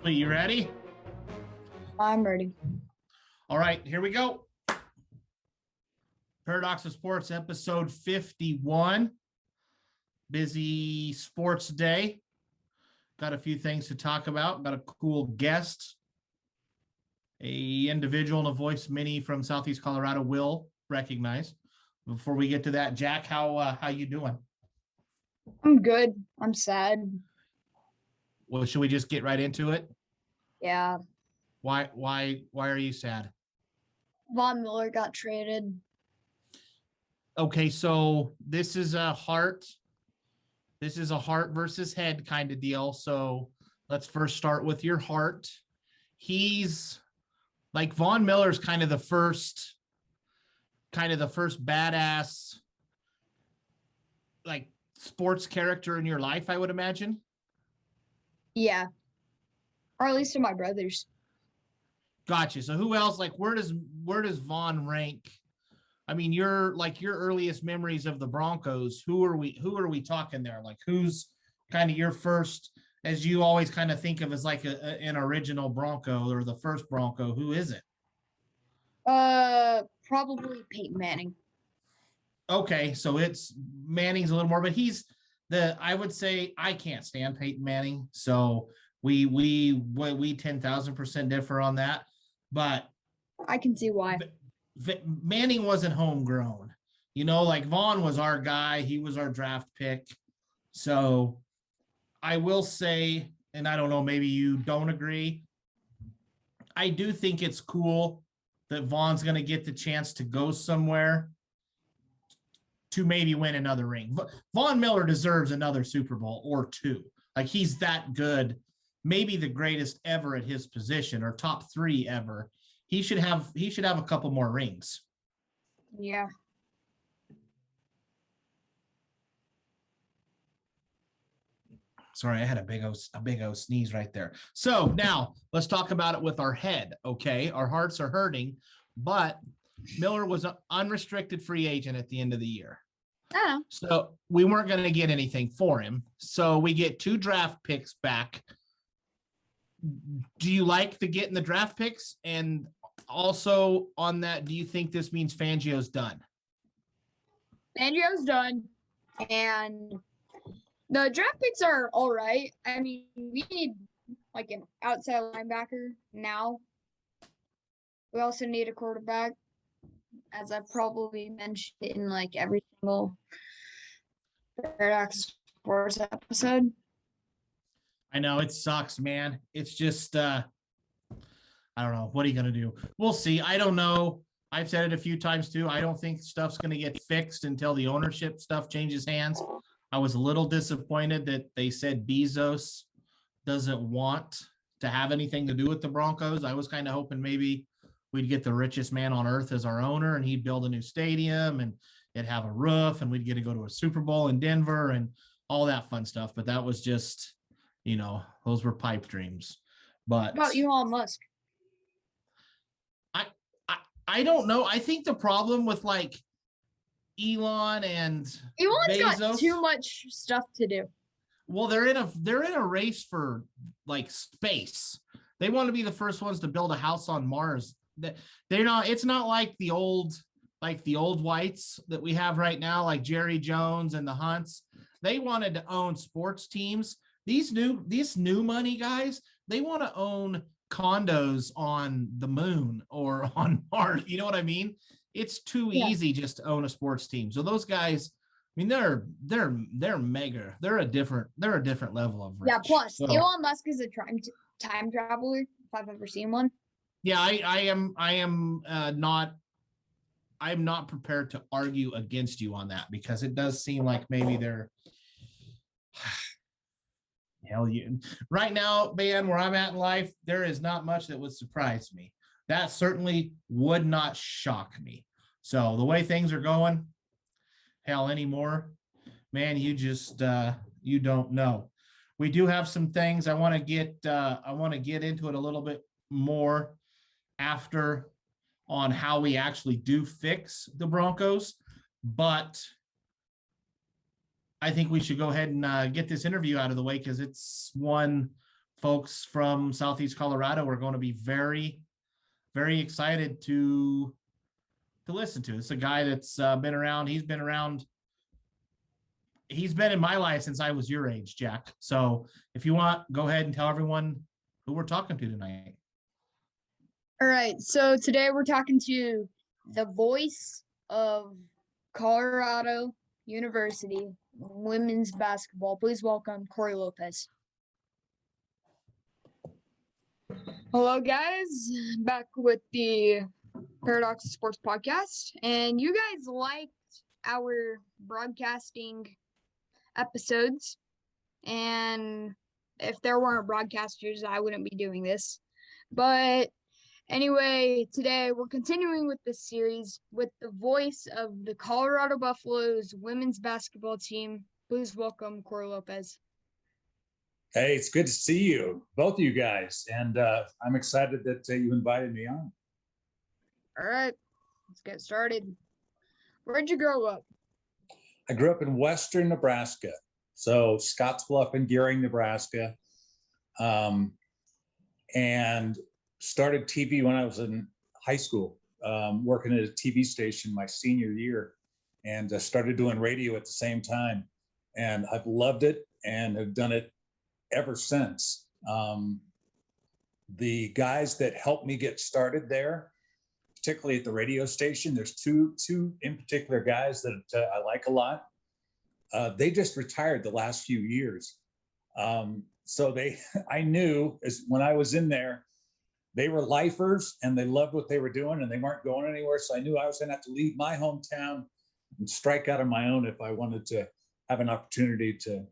You ready? I'm ready. All right, here we go. Paradox of Sports, episode 51. Busy sports day. Got a few things to talk about. Got a cool guest. A individual and a voice many from Southeast Colorado will recognize. Before we get to that, Jack, how you doing? I'm good. I'm sad. Well, should we just get right into it? Yeah. Why are you sad? Von Miller got traded. Okay, so this is a heart versus head kind of deal. So let's first start with your heart. He's like Von Miller's kind of the first badass like sports character in your life, I would imagine. Yeah. Or at least to my brothers. Gotcha. So who else, like where does Von rank? I mean, your earliest memories of the Broncos, who are we talking there? Like who's kind of your first, as you always kind of think of as like an original Bronco or the first Bronco? Who is it? Probably Peyton Manning. Okay, so it's Manning's a little more, but I would say I can't stand Peyton Manning. So we 10,000% differ on that. But I can see why. Manning wasn't homegrown. Like Vaughn was our guy. He was our draft pick. So I will say, and I don't know, maybe you don't agree, I do think it's cool that Vaughn's going to get the chance to go somewhere to maybe win another ring. Von Miller deserves another Super Bowl or two. Like he's that good, maybe the greatest ever at his position or top 3 ever. He should have a couple more rings. Yeah. Sorry, I had a big O sneeze right there. So now let's talk about it with our head. Okay, our hearts are hurting, but Miller was an unrestricted free agent at the end of the year. Oh. So we weren't going to get anything for him. So we get 2 draft picks back. Do you like the getting the draft picks? And also on that, do you think this means Fangio's done? Fangio's done. And the draft picks are all right. I mean, we need like an outside linebacker now. We also need a quarterback, as I probably mentioned in like every single Paradox Sports episode. I know it sucks, man. It's just, I don't know. What are you going to do? We'll see. I don't know. I've said it a few times too. I don't think stuff's going to get fixed until the ownership stuff changes hands. I was a little disappointed that they said Bezos doesn't want to have anything to do with the Broncos. I was kind of hoping maybe we'd get the richest man on earth as our owner and he'd build a new stadium and it'd have a roof and we'd get to go to a Super Bowl in Denver and all that fun stuff. But that was just, those were pipe dreams. But what about Elon Musk? I don't know. I think the problem with like Elon's Bezos, got too much stuff to do. Well, they're in a race for like space. They want to be the first ones to build a house on Mars. They're not. It's not like the old whites that we have right now, like Jerry Jones and the Hunts. They wanted to own sports teams. These new money guys, they want to own condos on the moon or on Mars. You know what I mean? It's too easy just to own a sports team. So those guys, I mean, they're mega. They're a different level of rich. Yeah. Plus, Elon Musk is a time traveler. If I've ever seen one. Yeah, I'm not prepared to argue against you on that because it does seem like maybe they're. Right now, man, where I'm at in life, there is not much that would surprise me. That certainly would not shock me. So the way things are going, hell, anymore, man, you just you don't know. We do have some things I want to get into it a little bit more after on how we actually do fix the Broncos, but I think we should go ahead and get this interview out of the way because it's one folks from Southeast Colorado are going to be very, very excited to listen to. It's a guy that's been around. He's been around. He's been in my life since I was your age, Jack. So if you want, go ahead and tell everyone who we're talking to tonight. All right. So today we're talking to the voice of Colorado University women's basketball. Please welcome Cory Lopez. Hello, guys. Back with the Paradox of Sports podcast. And you guys liked our broadcasting episodes. And if there weren't broadcasters, I wouldn't be doing this. But anyway, today we're continuing with this series with the voice of the Colorado Buffaloes women's basketball team. Please welcome Cory Lopez. Hey, it's good to see you, both of you guys. And I'm excited that you invited me on. All right, let's get started. Where'd you grow up? I grew up in Western Nebraska. So Scottsbluff and Gearing, Nebraska. And started TV when I was in high school, working at a TV station my senior year, and started doing radio at the same time. And I've loved it and have done it ever since. The guys that helped me get started there, particularly at the radio station, there's two in particular guys that I like a lot. They just retired the last few years. So I knew as when I was in there, they were lifers and they loved what they were doing and they weren't going anywhere. So I knew I was going to have to leave my hometown and strike out on my own if I wanted to have an opportunity to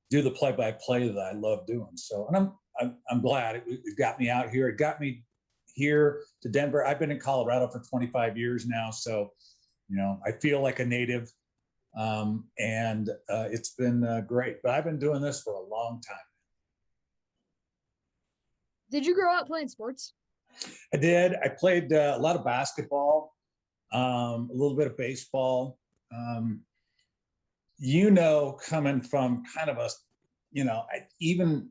do the play-by-play that I love doing. So, and I'm glad it got me out here. It got me here to Denver. I've been in Colorado for 25 years now. So, I feel like a native, and it's been great, but I've been doing this for a long time. Did you grow up playing sports? I did. I played a lot of basketball, a little bit of baseball. Coming from kind of even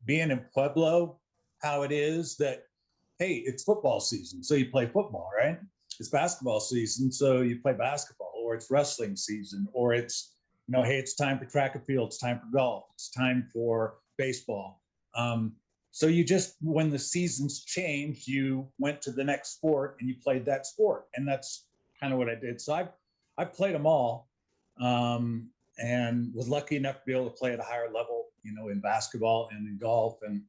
being in Pueblo, how it is that, hey, it's football season, so you play football, right? It's basketball season, so you play basketball, or it's wrestling season, or it's, hey, it's time for track and field, it's time for golf, it's time for baseball. So you just, when the seasons changed, you went to the next sport and you played that sport. And that's kind of what I did. So I played them all, and was lucky enough to be able to play at a higher level, in basketball and in golf, and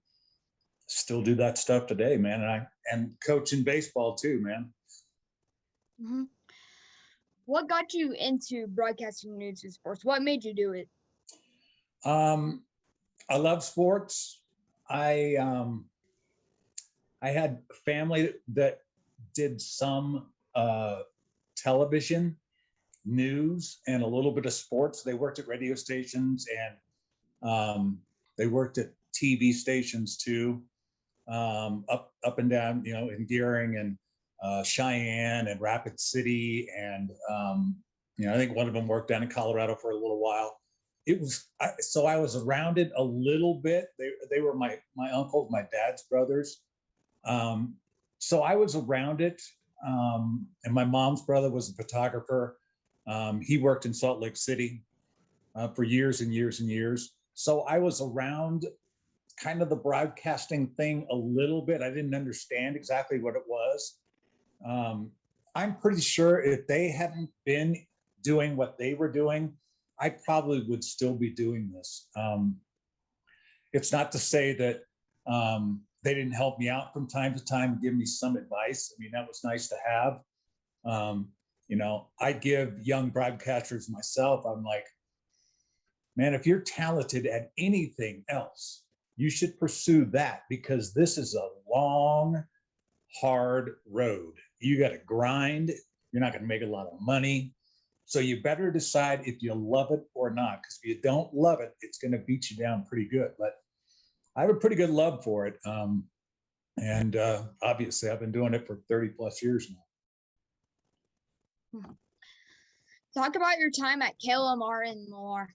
still do that stuff today, man. And coach in baseball too, man. Mm-hmm. What got you into broadcasting news and sports? What made you do it? I love sports. I had family that did some television news and a little bit of sports. They worked at radio stations and they worked at TV stations too, up and down, in Gearing and Cheyenne and Rapid City. And, I think one of them worked down in Colorado for a little while. So I was around it a little bit. They were my uncles, my dad's brothers. So I was around it. And my mom's brother was a photographer. He worked in Salt Lake City for years and years and years. So I was around kind of the broadcasting thing a little bit. I didn't understand exactly what it was. I'm pretty sure if they hadn't been doing what they were doing, I probably would still be doing this. It's not to say that they didn't help me out from time to time and give me some advice. I mean, that was nice to have. I give young broadcasters myself, I'm like, man, if you're talented at anything else, you should pursue that, because this is a long, hard road. You got to grind. You're not going to make a lot of money. So you better decide if you love it or not, because if you don't love it, it's going to beat you down pretty good. But I have a pretty good love for it. And obviously, I've been doing it for 30 plus years now. Talk about your time at KLMR in Lamar.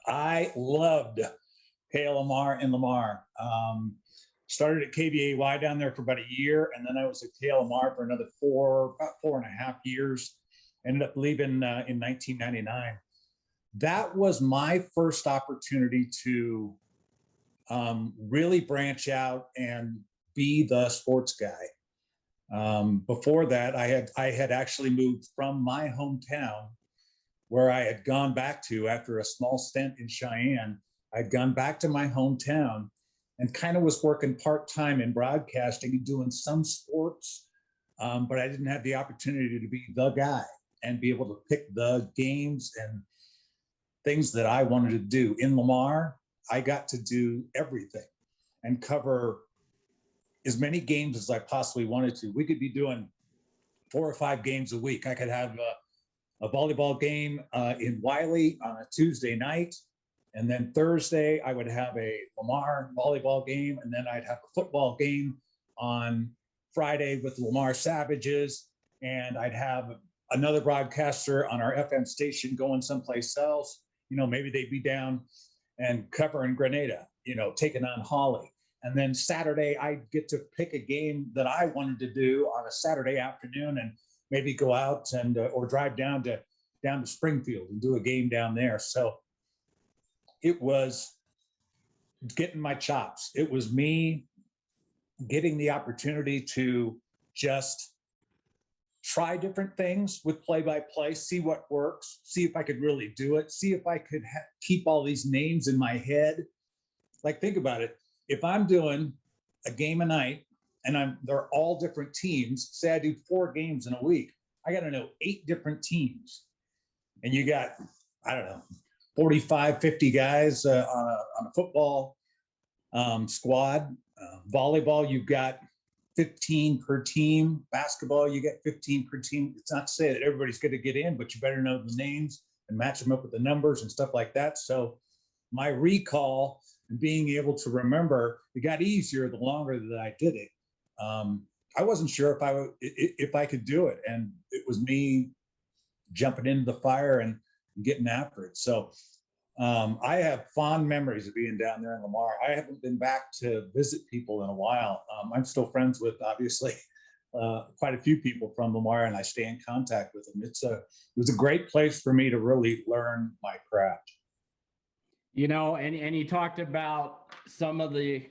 I loved KLMR in Lamar. Started at KVAY down there for about a year, and then I was at KLMR for another about 4.5 years. Ended up leaving in 1999. That was my first opportunity to really branch out and be the sports guy. Before that, I had actually moved from my hometown, where I had gone back to after a small stint in Cheyenne. I'd gone back to my hometown and kind of was working part-time in broadcasting and doing some sports, but I didn't have the opportunity to be the guy and be able to pick the games and things that I wanted to do. In Lamar, I got to do everything and cover as many games as I possibly wanted to. We could be doing 4 or 5 games a week. I could have a volleyball game in Wiley on a Tuesday night. And then Thursday, I would have a Lamar volleyball game. And then I'd have a football game on Friday with Lamar Savages. And I'd have another broadcaster on our FM station going someplace else. You know, maybe they'd be down and covering Grenada, you know, taking on Holly. And then Saturday, I'd get to pick a game that I wanted to do on a Saturday afternoon and maybe go out and or drive down to Springfield and do a game down there. So it was getting my chops. It was me getting the opportunity to just try different things with play-by-play, see what works, see if I could really do it, see if I could keep all these names in my head. Like, think about it. If I'm doing a game a night and they're all different teams, say I do 4 games in a week, I got to know 8 different teams. And you got, I don't know, 45, 50 guys on a football squad. Volleyball, you've got 15 per team. Basketball, you get 15 per team. It's not to say that everybody's going to get in, but you better know the names and match them up with the numbers and stuff like that. So my recall and being able to remember, it got easier the longer that I did it. I wasn't sure if I could do it, and it was me jumping into the fire and getting after it. So I have fond memories of being down there in Lamar. I haven't been back to visit people in a while. I'm still friends with, obviously, quite a few people from Lamar, and I stay in contact with them. It was a great place for me to really learn my craft. You know, and you talked about some of the,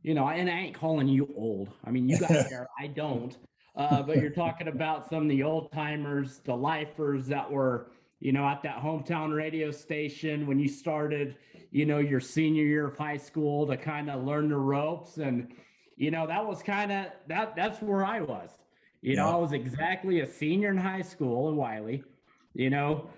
you know, and I ain't calling you old. I mean, you got hair, I don't. But you're talking about some of the old timers, the lifers that were, you know, at that hometown radio station when you started, you know, your senior year of high school to kind of learn the ropes. And, you know, that was kind of, that's where I was. You know, I was exactly a senior in high school in Wiley. You know,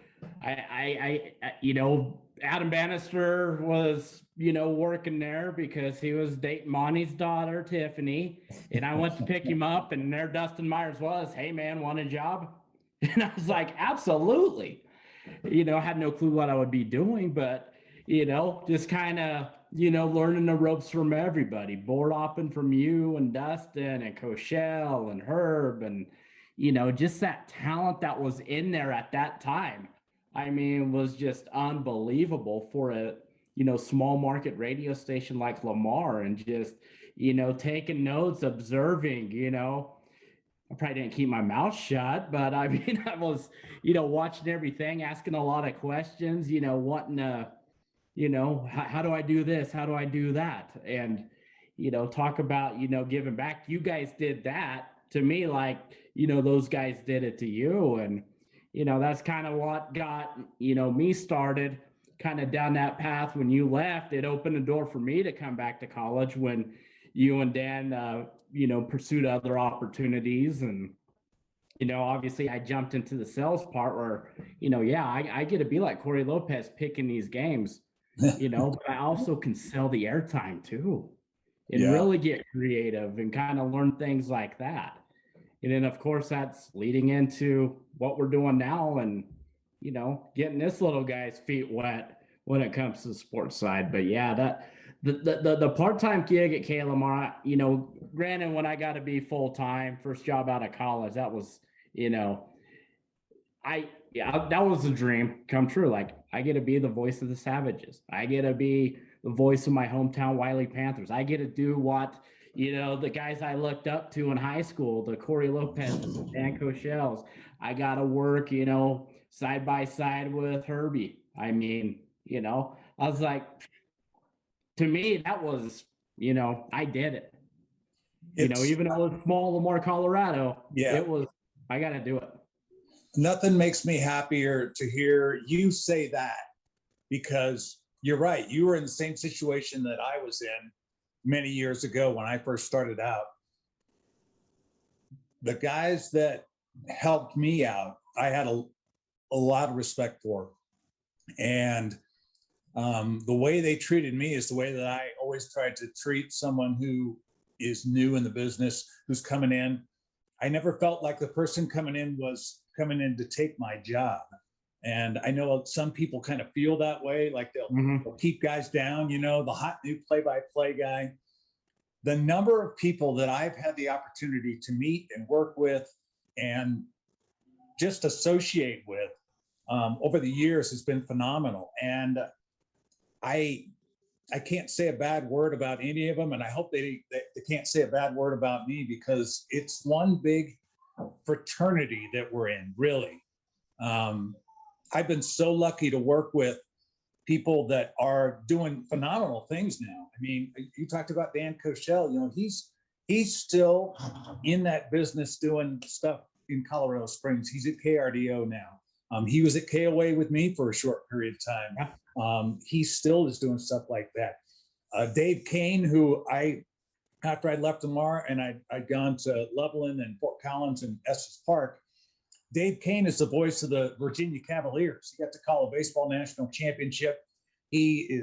I you know, Adam Bannister was, you know, working there because he was dating Monty's daughter, Tiffany. And I went to pick him up, and there Dustin Myers was, "Hey man, want a job?" And I was like, absolutely. You know, I had no clue what I would be doing, but, you know, just kind of, you know, learning the ropes from everybody, board hopping from you and Dustin and Cochelle and Herb, and, you know, just that talent that was in there at that time. I mean, was just unbelievable for a, you know, small market radio station like Lamar, and just, you know, taking notes, observing, you know. I probably didn't keep my mouth shut, but I mean, I was, you know, watching everything, asking a lot of questions, you know, wanting to, you know, how do I do this? How do I do that? And, you know, talk about, you know, giving back. You guys did that to me, like, you know, those guys did it to you. And, you know, that's kind of what got, you know, me started kind of down that path. When you left, it opened the door for me to come back to college when you and Dan, you know, pursued other opportunities. And, you know, obviously I jumped into the sales part where, you know, yeah, I get to be like Cory Lopez picking these games, you know, but I also can sell the airtime too, and really get creative and kind of learn things like that. And then of course that's leading into what we're doing now, and, you know, getting this little guy's feet wet when it comes to the sports side. But yeah, that the part-time gig at KLMR, you know, granted, when I got to be full-time, first job out of college, that was, you know, that was a dream come true. Like, I get to be the voice of the Savages. I get to be the voice of my hometown Wiley Panthers. I get to do what, the guys I looked up to in high school, the Cory Lopez's and Dan Cochels. I got to work, side by side with Herbie. I mean, I was like, to me, that was, I did it. Even though it's small Lamar, Colorado, Yeah. I got to do it. Nothing makes me happier to hear you say that, because you're right. You were in the same situation that I was in many years ago when I first started out. The guys that helped me out, I had a lot of respect for. And the way they treated me is the way that I always tried to treat someone who is new in the business, who's coming in. I never felt like the person coming in was coming in to take my job. And I know some people kind of feel that way, like they'll keep guys down, the hot new play-by-play guy. The number of people that I've had the opportunity to meet and work with and just associate with over the years has been phenomenal. And I can't say a bad word about any of them, and I hope they can't say a bad word about me, because it's one big fraternity that we're in, really. I've been so lucky to work with people that are doing phenomenal things now. I mean, you talked about Dan Cochel, he's still in that business doing stuff in Colorado Springs. He's at KRDO now. He was at KOA with me for a short period of time. He still is doing stuff like that. Dave Kane, who after I left Lamar and I'd gone to Loveland and Fort Collins and Estes Park, Dave Kane is the voice of the Virginia Cavaliers. He got to call a baseball national championship. He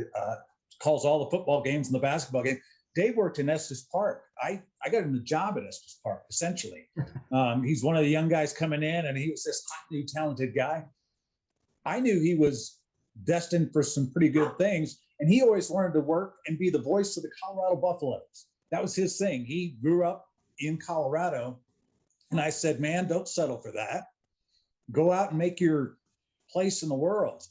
calls all the football games and the basketball game. Dave worked in Estes Park. I got him the job at Estes Park, essentially. He's one of the young guys coming in, and he was this hot, new, talented guy. I knew he was destined for some pretty good things, and he always wanted to work and be the voice of the Colorado Buffaloes. That was his thing. He grew up in Colorado, and I said, man, don't settle for that. Go out and make your place in the world.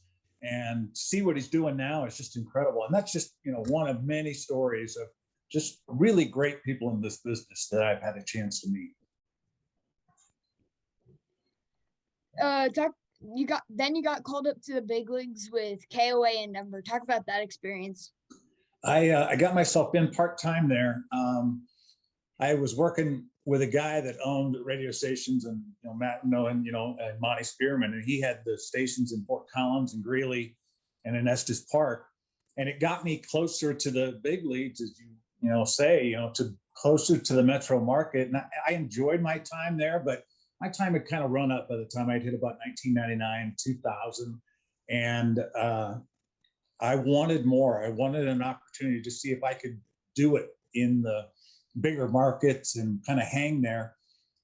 And see what he's doing now is just incredible. And that's just, one of many stories of just really great people in this business that I've had a chance to meet. You got called up to the big leagues with KOA in Denver. Talk about that experience. I got myself in part-time there. I was working with a guy that owned radio stations, and Matt and Monty Spearman, and he had the stations in Fort Collins and Greeley and in Estes Park, and it got me closer to the big leagues, as to closer to the metro market. And I enjoyed my time there, but my time had kind of run up by the time I'd hit about 1999, 2000, and I wanted more. I wanted an opportunity to see if I could do it in the bigger markets and kind of hang there.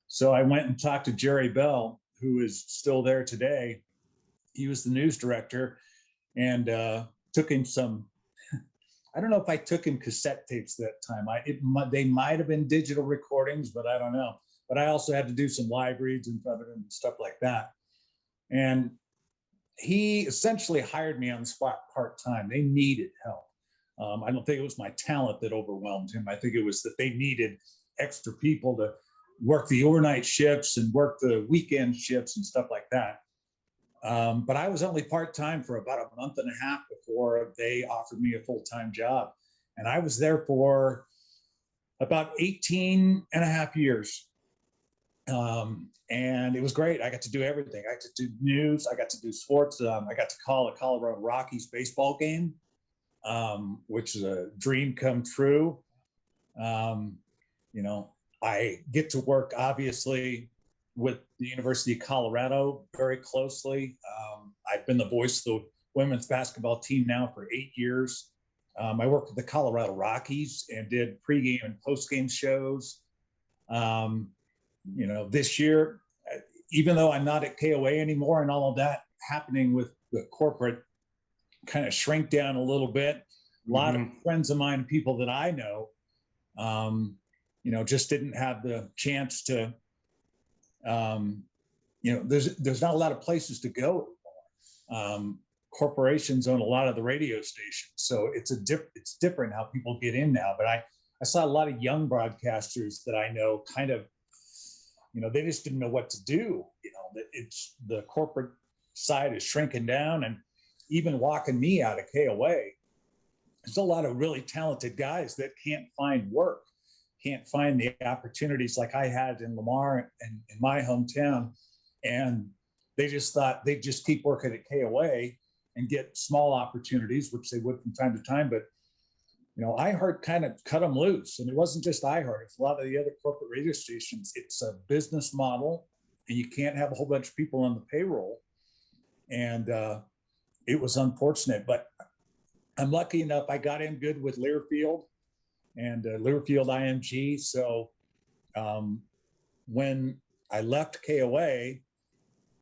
So I went and talked to Jerry Bell, who is still there today. He was the news director, and took him some, I don't know if I took him cassette tapes that time. They might have been digital recordings, but I don't know. But I also had to do some live reads and stuff like that. And he essentially hired me on the spot part-time. They needed help. I don't think it was my talent that overwhelmed him. I think it was that they needed extra people to work the overnight shifts and work the weekend shifts and stuff like that. But I was only part-time for about a month and a half before they offered me a full-time job. And I was there for about 18 and a half years. And it was great. I got to do everything. I got to do news. I got to do sports. I got to call a Colorado Rockies baseball game, which is a dream come true. I get to work, obviously, with the University of Colorado very closely. I've been the voice of the women's basketball team now for 8 years. I worked with the Colorado Rockies and did pregame and postgame shows. This year, even though I'm not at KOA anymore and all of that happening with the corporate kind of shrink down a little bit, a lot of friends of mine, people that I know, just didn't have the chance to, there's not a lot of places to go anymore. corporations own a lot of the radio stations. So it's different how people get in now. But I saw a lot of young broadcasters that I know kind of, they just didn't know what to do. It's the corporate side is shrinking down, and even walking me out of KOA, there's a lot of really talented guys that can't find work, can't find the opportunities like I had in Lamar and in my hometown. And they just thought they'd just keep working at KOA and get small opportunities, which they would from time to time. But, iHeart kind of cut them loose. And it wasn't just iHeart, it's a lot of the other corporate radio stations. It's a business model, and you can't have a whole bunch of people on the payroll. And it was unfortunate, but I'm lucky enough, I got in good with Learfield and Learfield IMG. So when I left KOA,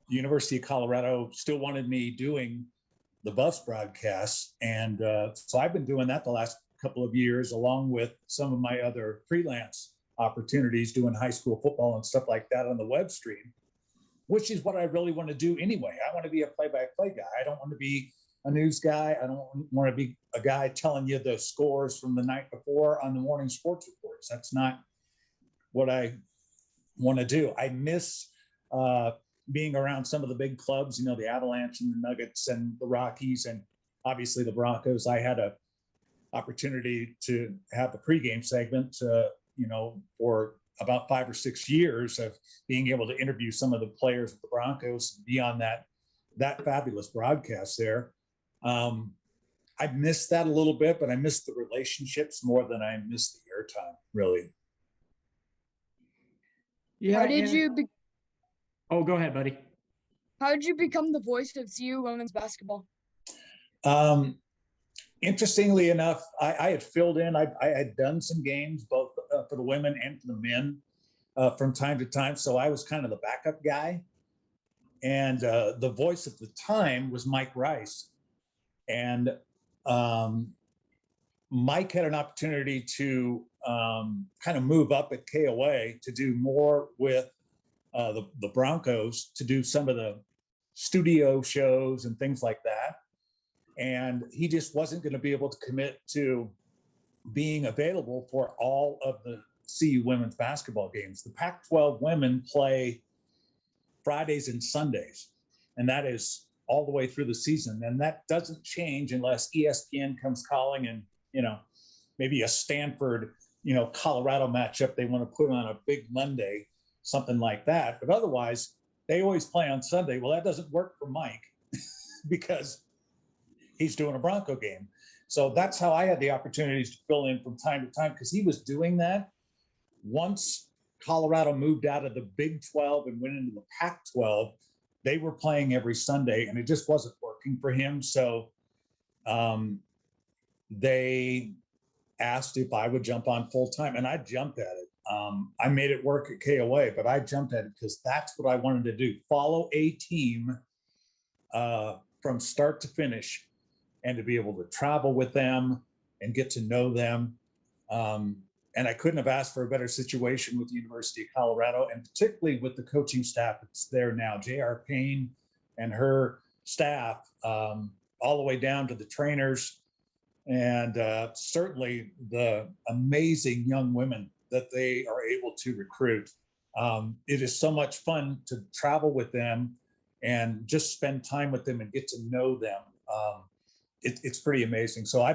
the University of Colorado still wanted me doing the Buffs broadcasts. And so I've been doing that the last couple of years, along with some of my other freelance opportunities, doing high school football and stuff like that on the web stream, which is what I really want to do anyway. I want to be a play-by-play guy. I don't want to be a news guy. I don't want to be a guy telling you the scores from the night before on the morning sports reports. That's not what I want to do. I miss being around some of the big clubs, the Avalanche and the Nuggets and the Rockies, and obviously the Broncos. I had a opportunity to have a pregame segment, for about 5 or 6 years of being able to interview some of the players of the Broncos, and be on that fabulous broadcast there. I missed that a little bit, but I missed the relationships more than I missed the airtime, really. Yeah. How did you? Oh, go ahead, buddy. How did you become the voice of CU women's basketball? Interestingly enough, I had filled in. I had done some games both for the women and for the men from time to time. So I was kind of the backup guy. And the voice at the time was Mike Rice. And Mike had an opportunity to kind of move up at KOA to do more with the Broncos, to do some of the studio shows and things like that. And he just wasn't going to be able to commit to being available for all of the CU women's basketball games. The Pac-12 women play Fridays and Sundays, and that is all the way through the season. And that doesn't change unless ESPN comes calling and, maybe a Stanford, Colorado matchup they want to put on a big Monday, something like that. But otherwise, they always play on Sunday. Well, that doesn't work for Mike because he's doing a Bronco game. So that's how I had the opportunities to fill in from time to time, because he was doing that. Once Colorado moved out of the Big 12 and went into the Pac-12, they were playing every Sunday, and it just wasn't working for him. So they asked if I would jump on full time, and I jumped at it. I made it work at KOA, but I jumped at it because that's what I wanted to do. Follow a team from start to finish, and to be able to travel with them and get to know them. And I couldn't have asked for a better situation with the University of Colorado, and particularly with the coaching staff that's there now. J.R. Payne and her staff, all the way down to the trainers, and certainly the amazing young women that they are able to recruit. It is so much fun to travel with them and just spend time with them and get to know them. It's pretty amazing. So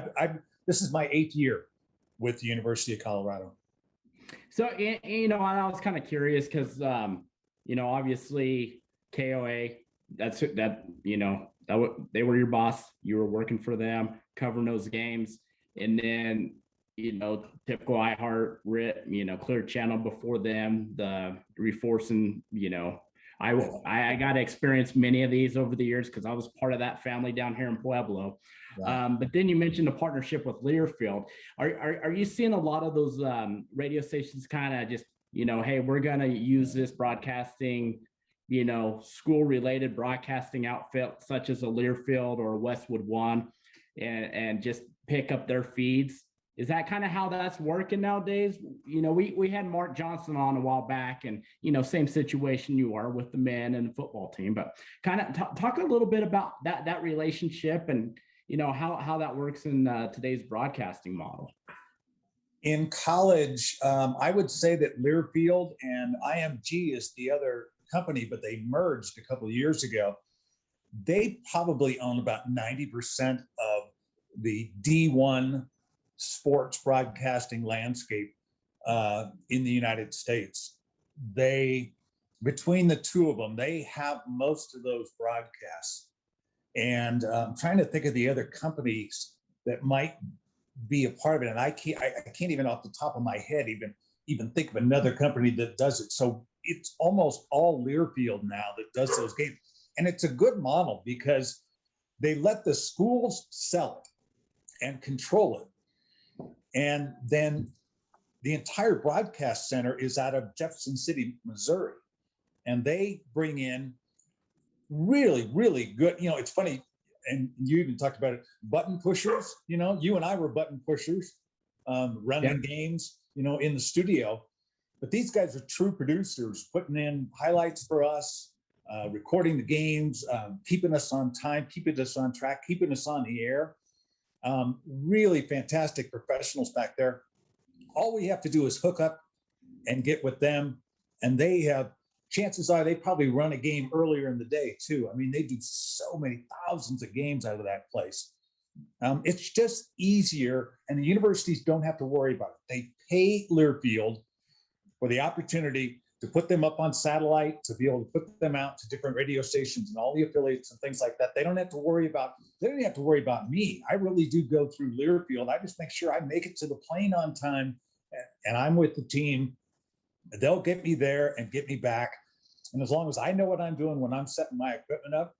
this is my 8th year with the University of Colorado. So, and I was kind of curious because, obviously KOA, they were your boss. You were working for them, covering those games. And then, typical iHeart, Clear Channel before them, the Reforcing, I got to experience many of these over the years because I was part of that family down here in Pueblo. Right. But then you mentioned a partnership with Learfield. Are you seeing a lot of those radio stations kind of just, hey, we're going to use this broadcasting, school-related broadcasting outfit such as a Learfield or a Westwood One and just pick up their feeds Is that kind of how that's working nowadays? You know, we had Mark Johnson on a while back, and you know, same situation you are with the men and the football team. But kind of talk a little bit about that relationship, and you know how that works in today's broadcasting model. In college, I would say that Learfield and IMG is the other company, but they merged a couple of years ago. They probably own about 90% of the D1 sports broadcasting landscape in the United States. Between the two of them, they have most of those broadcasts. And I'm trying to think of the other companies that might be a part of it. And I can't even off the top of my head even think of another company that does it. So it's almost all Learfield now that does those games. And it's a good model because they let the schools sell it and control it. And then the entire broadcast center is out of Jefferson City, Missouri. And they bring in really, really good, you know, it's funny, and you even talked about it, button pushers. You know, you and I were button pushers, running games, you know, in the studio. But these guys are true producers, putting in highlights for us, recording the games, keeping us on time, keeping us on track, keeping us on the air. Really fantastic professionals back there. All we have to do is hook up and get with them. And they have, chances are they probably run a game earlier in the day too. I mean, they do so many thousands of games out of that place. It's just easier, and the universities don't have to worry about it. They pay Learfield for the opportunity to put them up on satellite, to be able to put them out to different radio stations and all the affiliates and things like that. They don't have to worry about me. I really do go through Learfield. I just make sure I make it to the plane on time, and I'm with the team. They'll get me there and get me back. And as long as I know what I'm doing when I'm setting my equipment up,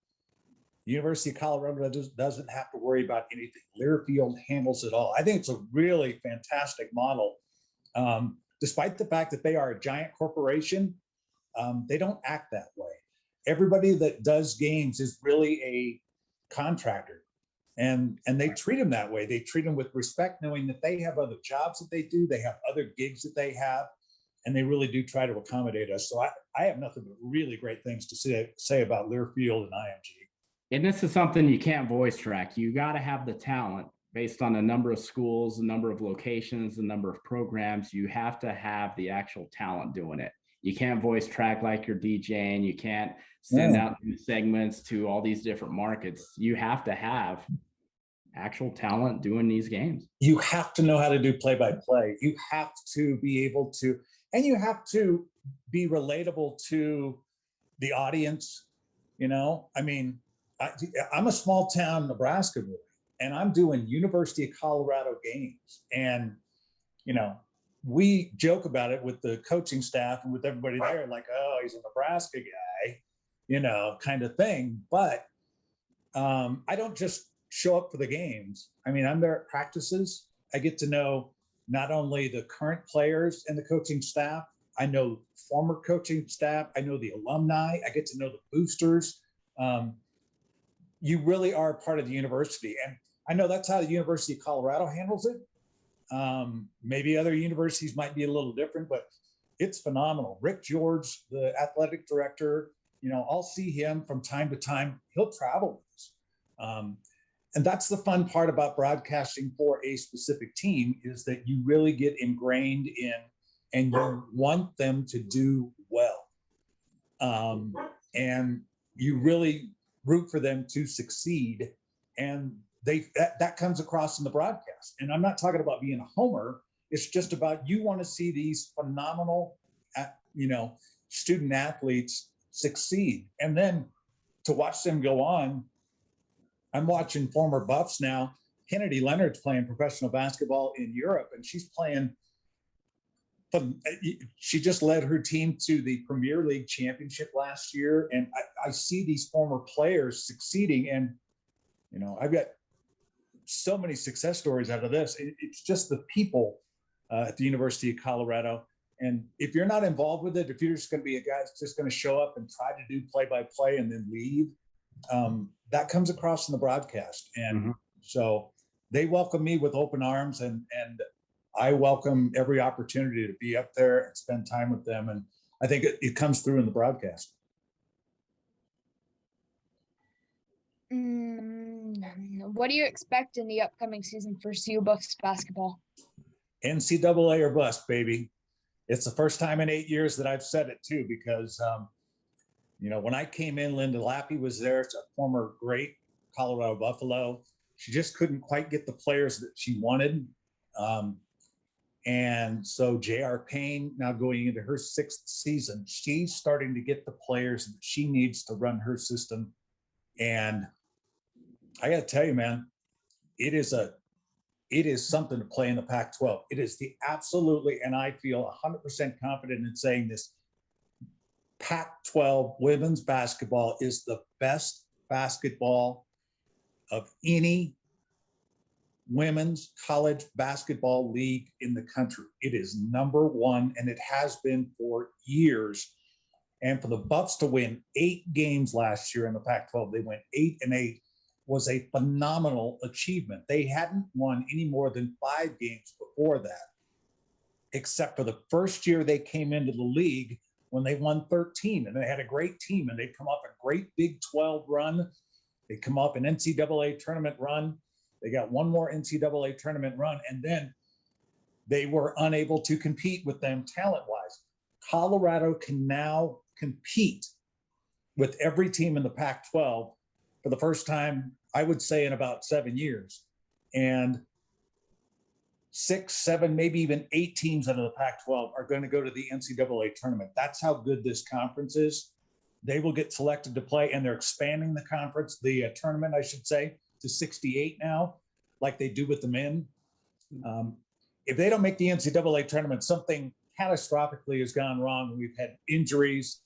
the University of Colorado doesn't have to worry about anything. Learfield handles it all. I think it's a really fantastic model. Despite the fact that they are a giant corporation, they don't act that way. Everybody that does games is really a contractor, and they treat them that way. They treat them with respect, knowing that they have other jobs that they do, they have other gigs that they have, and they really do try to accommodate us. So I have nothing but really great things to say about Learfield and IMG. And this is something you can't voice track. You got to have the talent based on a number of schools, a number of locations, a number of programs. You have to have the actual talent doing it. You can't voice track like you're DJing. You can't send out new segments to all these different markets. You have to have actual talent doing these games. You have to know how to do play-by-play. You have to be able to, and you have to be relatable to the audience. You know, I mean, I'm a small town Nebraska boy, and I'm doing University of Colorado games. And, you know, we joke about it with the coaching staff and with everybody there, like, oh, he's a Nebraska guy, you know, kind of thing. But I don't just show up for the games. I mean, I'm there at practices. I get to know not only the current players and the coaching staff, I know former coaching staff, I know the alumni, I get to know the boosters. You really are a part of the university. And I know that's how the University of Colorado handles it. Maybe other universities might be a little different, but it's phenomenal. Rick George, the athletic director, you know, I'll see him from time to time. He'll travel with us. And that's the fun part about broadcasting for a specific team, is that you really get ingrained in and you want them to do well. And you really root for them to succeed. And that comes across in the broadcast. And I'm not talking about being a homer. It's just about, you want to see these phenomenal, you know, student athletes succeed. And then to watch them go on. I'm watching former Buffs now. Kennedy Leonard's playing professional basketball in Europe, and she's playing. She just led her team to the Premier League championship last year. And I see these former players succeeding. And, you know, I've got so many success stories out of this. It's just the people at the University of Colorado. And if you're not involved with it, if you're just going to be a guy that's just going to show up and try to do play-by-play and then leave, that comes across in the broadcast. And so they welcome me with open arms, and I welcome every opportunity to be up there and spend time with them. And I think it comes through in the broadcast. What do you expect in the upcoming season for CU Buffs basketball? NCAA or bust, baby. It's the first time in 8 years that I've said it too, because when I came in, Linda Lappy was there. It's a former great Colorado Buffalo. She just couldn't quite get the players that she wanted. And so J.R. Payne, now going into her 6th season, she's starting to get the players that she needs to run her system. And I got to tell you, man, it is something to play in the Pac-12. It is absolutely, and I feel 100% confident in saying this, Pac-12 women's basketball is the best basketball of any women's college basketball league in the country. It is number one, and it has been for years. And for the Buffs to win 8 games last year in the Pac-12, they went 8-8, was a phenomenal achievement. They hadn't won any more than 5 games before that, except for the first year they came into the league when they won 13, and they had a great team, and they'd come off a great Big 12 run. They'd come off an NCAA tournament run. They got one more NCAA tournament run, and then they were unable to compete with them talent-wise. Colorado can now compete with every team in the Pac-12 for the first time, I would say, in about 7 years. And 6, 7, maybe even 8 teams out of the Pac-12 are going to go to the NCAA tournament. That's how good this conference is. They will get selected to play, and they're expanding the conference, the tournament, I should say, to 68 now, like they do with the men. If they don't make the NCAA tournament, something catastrophically has gone wrong. We've had injuries,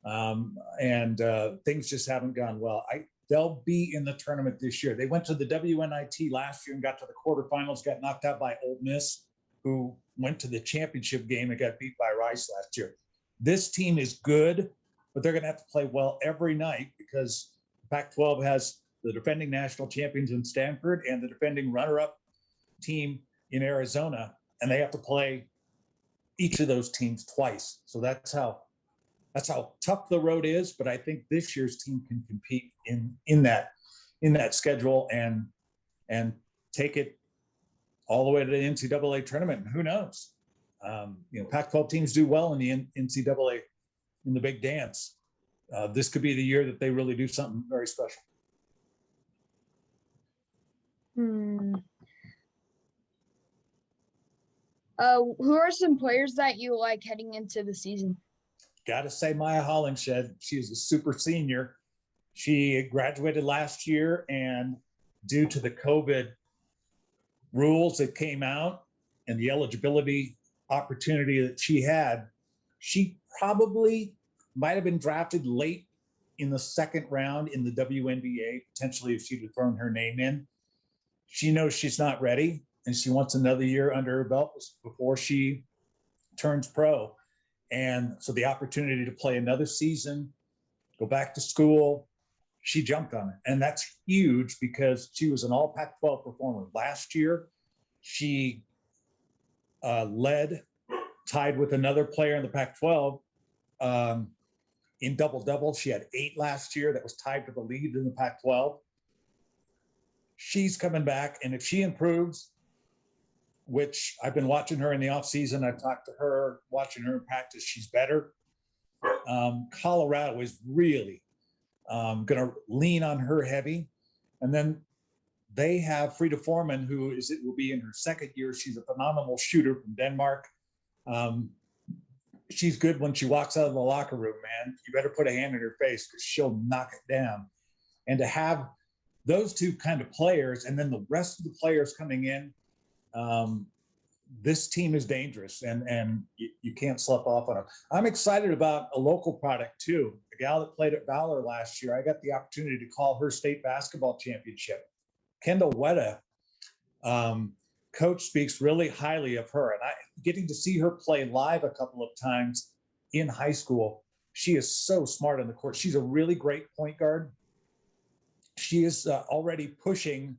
and things just haven't gone well. They'll be in the tournament this year. They went to the WNIT last year and got to the quarterfinals, got knocked out by Ole Miss, who went to the championship game and got beat by Rice last year. This team is good, but they're going to have to play well every night, because Pac-12 has the defending national champions in Stanford and the defending runner-up team in Arizona, and they have to play each of those teams twice. So that's how tough the road is. But I think this year's team can compete in that schedule and take it all the way to the NCAA tournament. And who knows? Pac-12 teams do well in the NCAA in the big dance. This could be the year that they really do something very special. Who are some players that you like heading into the season? Got to say Maya Hollingshed. She is a super senior. She graduated last year, and due to the COVID rules that came out and the eligibility opportunity that she had, she probably might have been drafted late in the 2nd round in the WNBA, potentially if she'd have thrown her name in. She knows she's not ready, and she wants another year under her belt before she turns pro. And so the opportunity to play another season, go back to school, she jumped on it. And that's huge, because she was an all Pac-12 performer. Last year, she tied with another player in the Pac-12 in double-double. She had 8 last year. That was tied for the lead in the Pac-12. She's coming back, and if she improves, which I've been watching her in the offseason, I've talked to her, watching her in practice, she's better. Colorado is really going to lean on her heavy. And then they have Frida Foreman, who will be in her 2nd year. She's a phenomenal shooter from Denmark. She's good when she walks out of the locker room, man. You better put a hand in her face, because she'll knock it down. And to have those two kind of players, and then the rest of the players coming in, this team is dangerous, and you can't slip off on them. I'm excited about a local product too. The gal that played at Valor last year, I got the opportunity to call her state basketball championship. Kendall Wetta, coach speaks really highly of her, and getting to see her play live a couple of times in high school. She is so smart on the court. She's a really great point guard. She is already pushing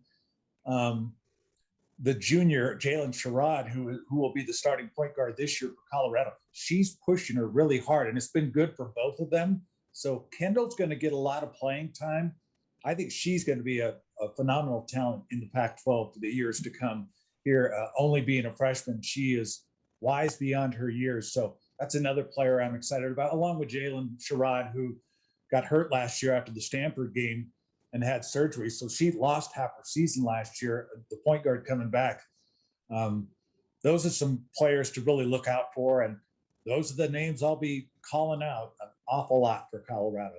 the junior Jalen Sherrod, who will be the starting point guard this year for Colorado, she's pushing her really hard, and it's been good for both of them. So Kendall's going to get a lot of playing time. I think she's going to be a phenomenal talent in the Pac-12 for the years to come. Here, only being a freshman, she is wise beyond her years. So that's another player I'm excited about, along with Jalen Sherrod, who got hurt last year after the Stanford game and had surgery. So she lost half her season last year, the point guard coming back. Those are some players to really look out for. And those are the names I'll be calling out an awful lot for Colorado.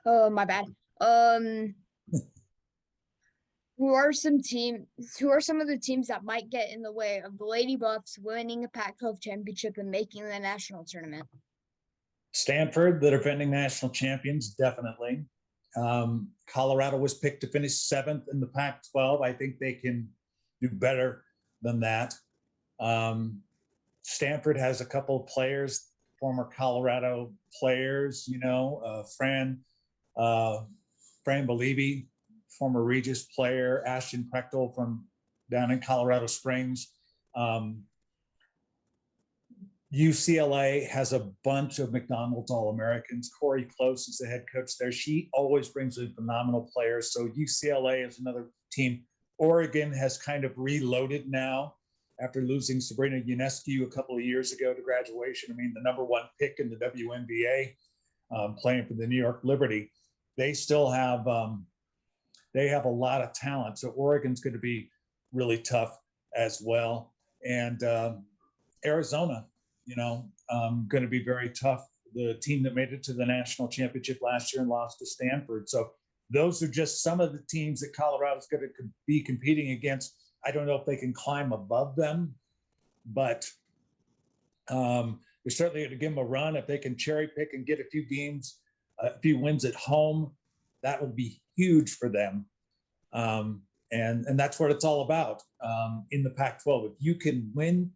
Oh, my bad. Who are some of the teams that might get in the way of the Lady Buffs winning a Pac-12 championship and making the national tournament? Stanford, the defending national champions, definitely. Colorado was picked to finish 7th in the Pac-12. I think they can do better than that. Stanford has a couple of players, former Colorado players, Fran Believy, former Regis player, Ashton Prechtel from down in Colorado Springs. UCLA has a bunch of McDonald's All-Americans. Corey Close is the head coach there. She always brings in phenomenal players. So UCLA is another team. Oregon has kind of reloaded now after losing Sabrina Ionescu a couple of years ago to graduation. I mean, the number 1 pick in the WNBA, playing for the New York Liberty. They still have they have a lot of talent. So Oregon's going to be really tough as well. And Arizona, going to be very tough. The team that made it to the national championship last year and lost to Stanford. So those are just some of the teams that Colorado's going to be competing against. I don't know if they can climb above them, but they're certainly going to give them a run. If they can cherry pick and get a few games, a few wins at home, that would be huge for them. And that's what it's all about in the Pac-12. If you can win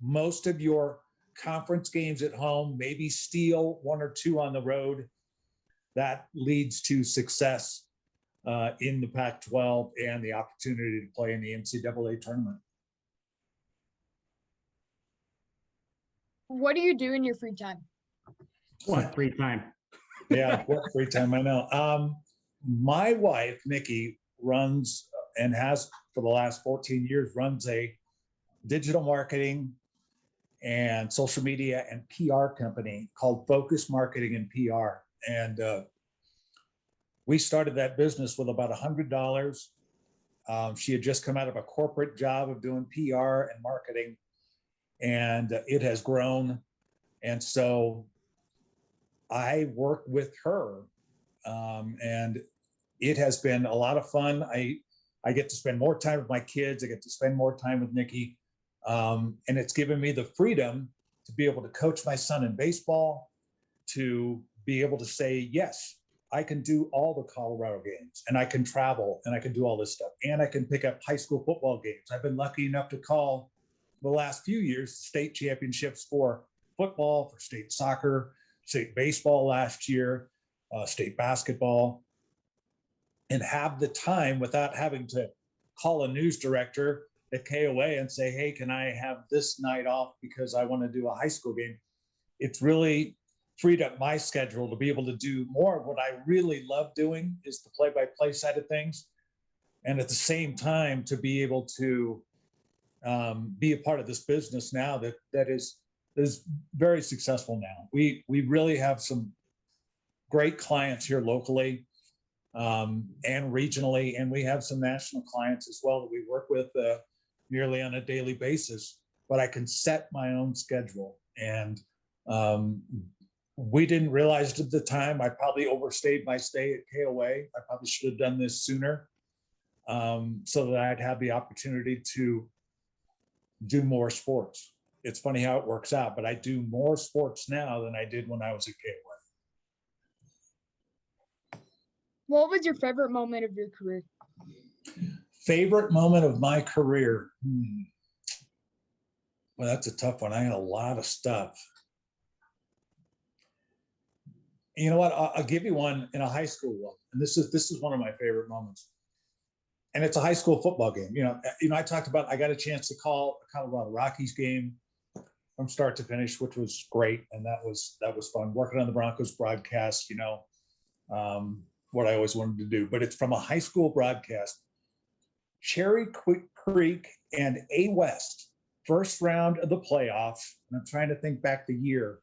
most of your conference games at home, maybe steal 1 or 2 on the road, that leads to success in the Pac-12 and the opportunity to play in the NCAA tournament. What do you do in your free time? What free time? Yeah, what free time, I know. My wife, Nikki, runs and has for the last 14 years, runs a digital marketing and social media and PR company called Focus Marketing and PR. And we started that business with about $100. She had just come out of a corporate job of doing PR and marketing, and it has grown. And so I work with her, and it has been a lot of fun. I get to spend more time with my kids. I get to spend more time with Nikki. And it's given me the freedom to be able to coach my son in baseball, to be able to say, yes, I can do all the Colorado games, and I can travel, and I can do all this stuff, and I can pick up high school football games. I've been lucky enough to call the last few years state championships for football, for state soccer, state baseball last year, state basketball, and have the time without having to call a news director at KOA and say, hey, can I have this night off because I want to do a high school game? It's really freed up my schedule to be able to do more of what I really love doing, is the play-by-play side of things. And at the same time, to be able to be a part of this business now that is very successful now. We really have some great clients here locally and regionally, and we have some national clients as well that we work with nearly on a daily basis. But I can set my own schedule, and we didn't realize at the time. I probably overstayed my stay at KOA. I probably should have done this sooner, so that I'd have the opportunity to do more sports. It's funny how it works out, but I do more sports now than I did when I was at KOA. What was your favorite moment of your career? Favorite moment of my career? Well, that's a tough one. I had a lot of stuff. You know what? I'll give you one in a high school one, and this is one of my favorite moments. And it's a high school football game. I talked about I got a chance to call a Colorado Rockies game from start to finish, which was great, and that was fun. Working on the Broncos broadcast, what I always wanted to do. But it's from a high school broadcast. Cherry Creek and A West, first round of the playoffs. And I'm trying to think back the year.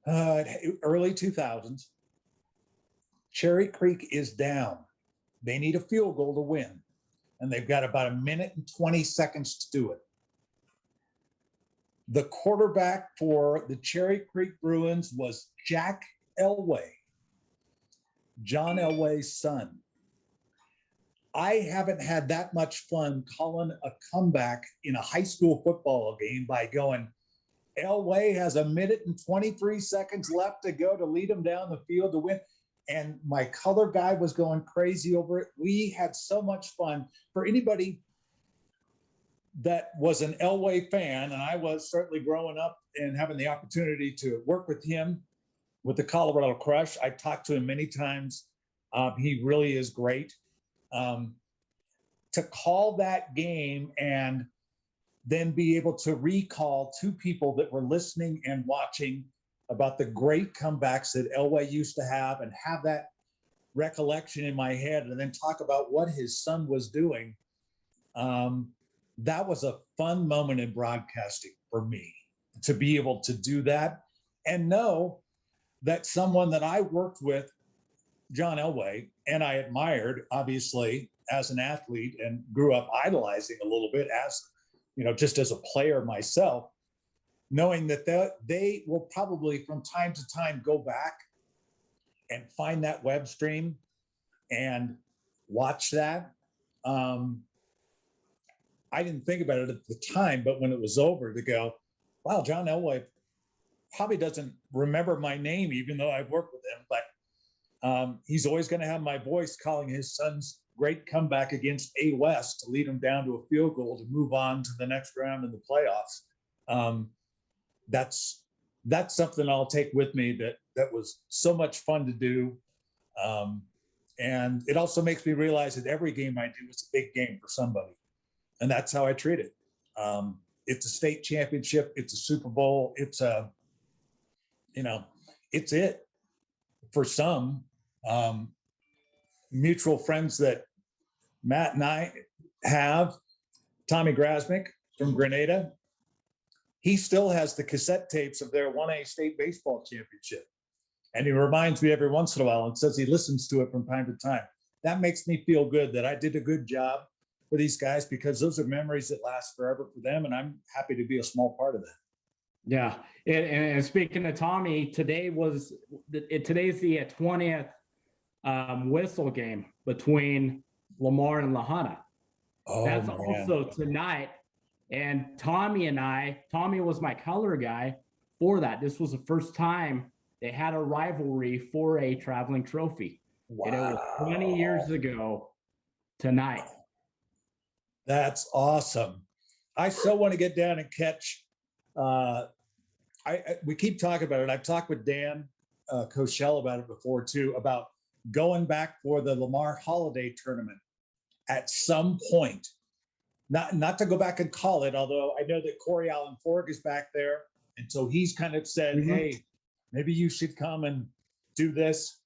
Early 2000s. Cherry Creek is down. They need a field goal to win. And they've got about 1 minute and 20 seconds to do it. The quarterback for the Cherry Creek Bruins was Jack Elway, John Elway's son. I haven't had that much fun calling a comeback in a high school football game by going, Elway has 1 minute and 23 seconds left to go to lead him down the field to win. And my color guy was going crazy over it. We had so much fun. For anybody that was an Elway fan, and I was certainly growing up and having the opportunity to work with him with the Colorado Crush. I talked to him many times. He really is great. To call that game and then be able to recall to people that were listening and watching about the great comebacks that Elway used to have and have that recollection in my head, and then talk about what his son was doing. That was a fun moment in broadcasting for me, to be able to do that and know that someone that I worked with, John Elway, and I admired, obviously, as an athlete and grew up idolizing a little bit as, just as a player myself, knowing that they will probably from time to time go back and find that web stream and watch that. I didn't think about it at the time, but when it was over, to go, wow, John Elway probably doesn't remember my name, even though I've worked with him, but he's always going to have my voice calling his son's great comeback against A West to lead him down to a field goal to move on to the next round in the playoffs. That's something I'll take with me that was so much fun to do. And it also makes me realize that every game I do is a big game for somebody. And that's how I treat it. It's a state championship. It's a Super Bowl. It's it's it for some. Mutual friends that Matt and I have, Tommy Grasmick from Grenada, he still has the cassette tapes of their 1A state baseball championship. And he reminds me every once in a while and says he listens to it from time to time. That makes me feel good that I did a good job for these guys, because those are memories that last forever for them. And I'm happy to be a small part of that. Yeah. And speaking of Tommy, today's the 20th whistle game between Lamar and Lahana. Oh, that's man. Also tonight. And Tommy was my color guy for that. This was the first time they had a rivalry for a traveling trophy. Wow. And it was 20 years ago tonight. That's awesome. I so want to get down and catch. We keep talking about it. I've talked with Dan Koshel about it before too, about going back for the Lamar Holiday Tournament at some point. Not to go back and call it, although I know that Corey Allen Fork is back there. And so he's kind of said, hey, maybe you should come and do this.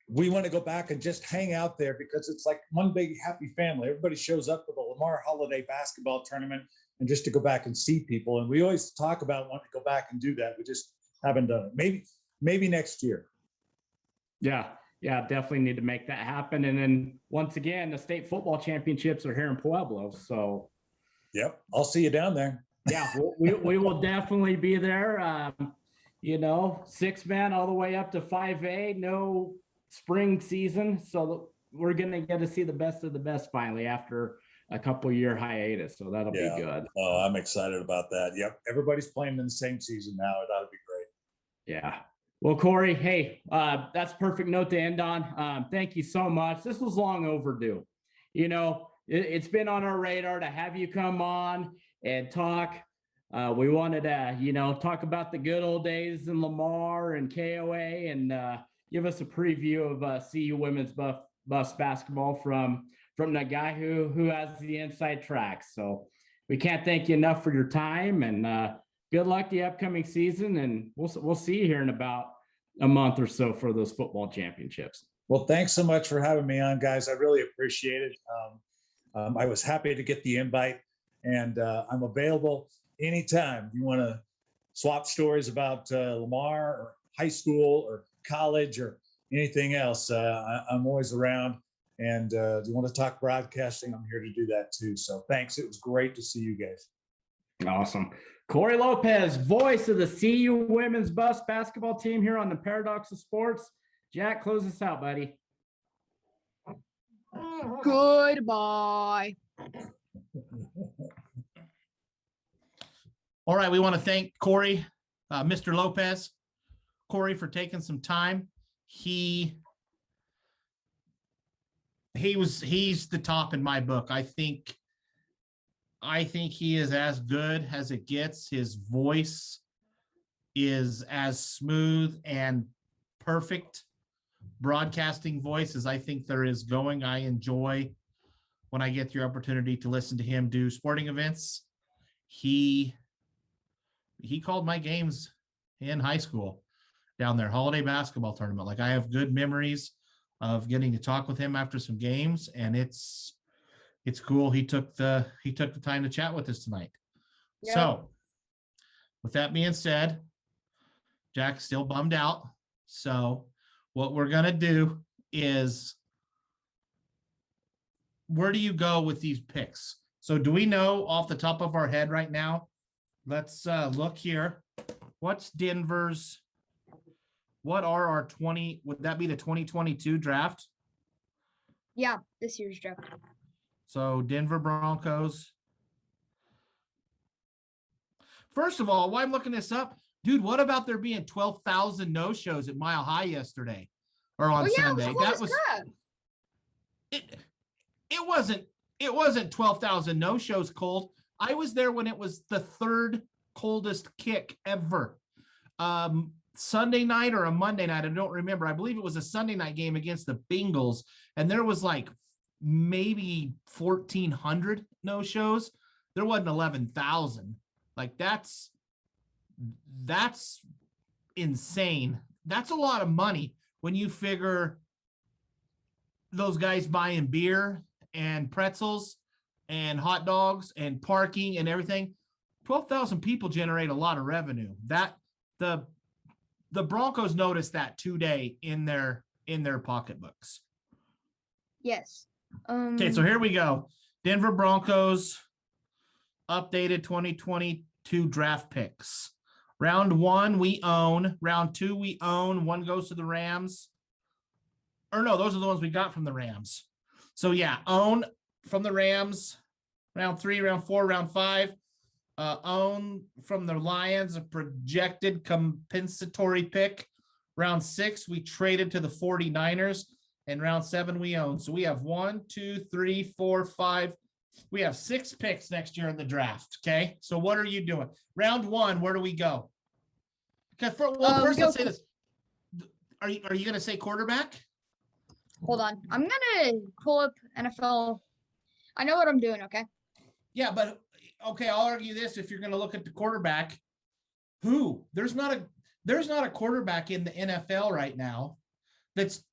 We want to go back and just hang out there because it's like one big happy family. Everybody shows up for the Lamar Holiday Basketball Tournament and just to go back and see people. And we always talk about wanting to go back and do that. We just haven't done it. Maybe next year. Yeah, definitely need to make that happen. And then once again, the state football championships are here in Pueblo. So, yep, I'll see you down there. Yeah, we will definitely be there. 6-man all the way up to 5A, no spring season. So we're going to get to see the best of the best finally after a couple-year hiatus. So that'll be good. Oh, I'm excited about that. Yep, everybody's playing in the same season now. That'll be great. Yeah. Well, Corey, hey, that's a perfect note to end on. Thank you so much. This was long overdue. It's been on our radar to have you come on and talk We wanted to, talk about the good old days in Lamar and KOA and give us a preview of CU women's bus basketball from the guy who has the inside track. So we can't thank you enough for your time, and good luck the upcoming season. And we'll see you here in about a month or so for those football championships. Well, thanks so much for having me on, guys. I really appreciate it. I was happy to get the invite, and I'm available anytime you want to swap stories about Lamar or high school or college or anything else. I'm always around, and if you want to talk broadcasting, I'm here to do that too. So thanks. It was great to see you guys. Awesome. Cory Lopez, voice of the CU women's bus basketball team here on the Paradox of Sports. Jack, close us out, buddy. Goodbye. All right, we want to thank Cory, Mr. Lopez, Cory, for taking some time. He's the top in my book. I think he is as good as it gets. His voice is as smooth and perfect broadcasting voice as I think there is going. I enjoy when I get the opportunity to listen to him do sporting events. He called my games in high school down there, holiday basketball tournament. Like, I have good memories of getting to talk with him after some games, and it's cool. He took the time to chat with us tonight. Yeah. So with that being said, Jack's still bummed out. So what we're going to do is, where do you go with these picks? So do we know off the top of our head right now? Let's look here. What are our 20, would that be the 2022 draft? Yeah, this year's draft. So Denver Broncos. First of all, why I'm looking this up, dude, what about there being 12,000 no-shows at Mile High yesterday or on Sunday? That was crap. It wasn't 12,000 no-shows cold. I was there when it was the third coldest kick ever. Sunday night or a Monday night, I don't remember. I believe it was a Sunday night game against the Bengals, and there was like maybe 1,400 no-shows. There wasn't 11,000. Like, that's insane. That's a lot of money when you figure those guys buying beer and pretzels and hot dogs and parking and everything. 12,000 people generate a lot of revenue. That the Broncos noticed that today in their pocketbooks. Yes. Okay, so here we go. Denver Broncos updated 2022 draft picks. Round 1, we own. Round 2, we own. 1 goes to the Rams. Or no, those are the ones we got from the Rams. So yeah, own from the Rams. Round 3, round 4, round 5. Own from the Lions, a projected compensatory pick. Round 6, we traded to the 49ers. And round 7, we own. So we have 1, 2, 3, 4, 5. We have 6 picks next year in the draft. Okay. So what are you doing? Round 1, where do we go? Okay. First, let's say this. Are you going to say quarterback? Hold on. I'm going to pull up NFL. I know what I'm doing. Okay. Yeah, but okay, I'll argue this. If you're going to look at the quarterback, who? There's not a quarterback in the NFL right now that's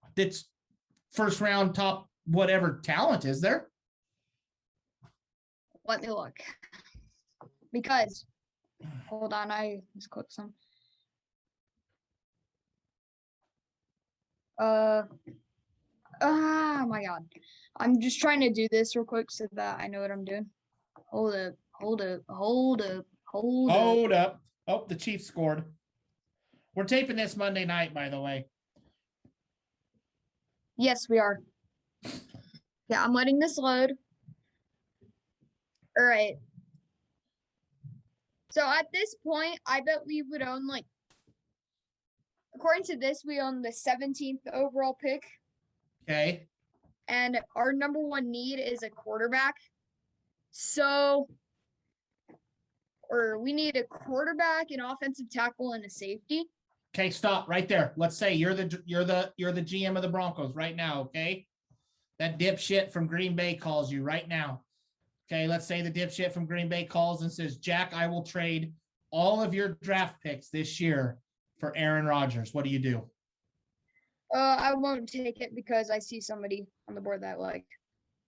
first round top whatever talent, is there? Let me look. Because hold on, let's click some. Oh my God. I'm just trying to do this real quick so that I know what I'm doing. Hold up. Hold up. Oh, the Chiefs scored. We're taping this Monday night, by the way. Yes, we are. Yeah, I'm letting this load. All right. So at this point, I bet we would own, like, according to this, we own the 17th overall pick. Okay. And our number 1 need is a quarterback. So or we need a quarterback, an offensive tackle, and a safety. Okay, stop right there. Let's say you're the GM of the Broncos right now, okay? That dipshit from Green Bay calls you right now. Okay, let's say the dipshit from Green Bay calls and says, Jack, I will trade all of your draft picks this year for Aaron Rodgers. What do you do? I won't take it because I see somebody on the board that I like.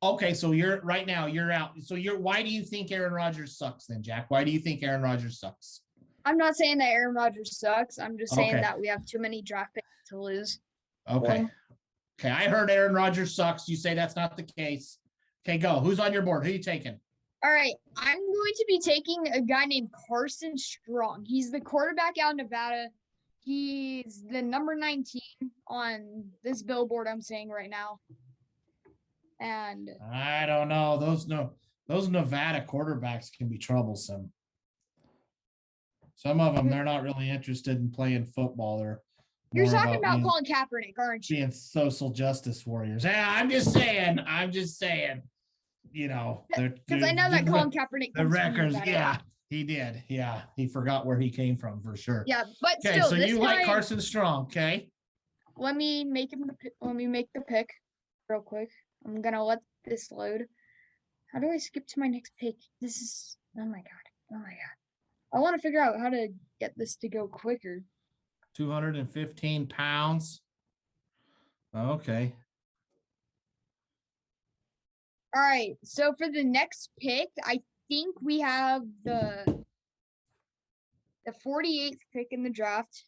Okay, so you're out. So why do you think Aaron Rodgers sucks then, Jack? Why do you think Aaron Rodgers sucks? I'm not saying that Aaron Rodgers sucks. I'm just saying Okay. that we have too many draft picks to lose. Okay. Well- Okay, I heard Aaron Rodgers sucks. You say that's not the case. Okay, go. Who's on your board? Who are you taking? All right, I'm going to be taking a guy named Carson Strong. He's the quarterback out of Nevada. He's the number 19 on this billboard I'm saying right now. And I don't know. Those Nevada quarterbacks can be troublesome. Some of them, they're not really interested in playing football. you're More talking about being, Colin Kaepernick, aren't you? being social justice warriors. Yeah, I'm just saying. You know, Because I know that Colin Kaepernick the comes from records. Nevada. Yeah, he did. Yeah, he forgot where he came from for sure. Yeah, but Okay, still, so this you guy, like Carson Strong, okay? let me make the pick real quick. I'm gonna let this load. How do I skip to my next pick? This is oh my god. I want to figure out how to get this to go quicker. 215 pounds. Okay. All right. So for the next pick, I think we have the 48th pick in the draft.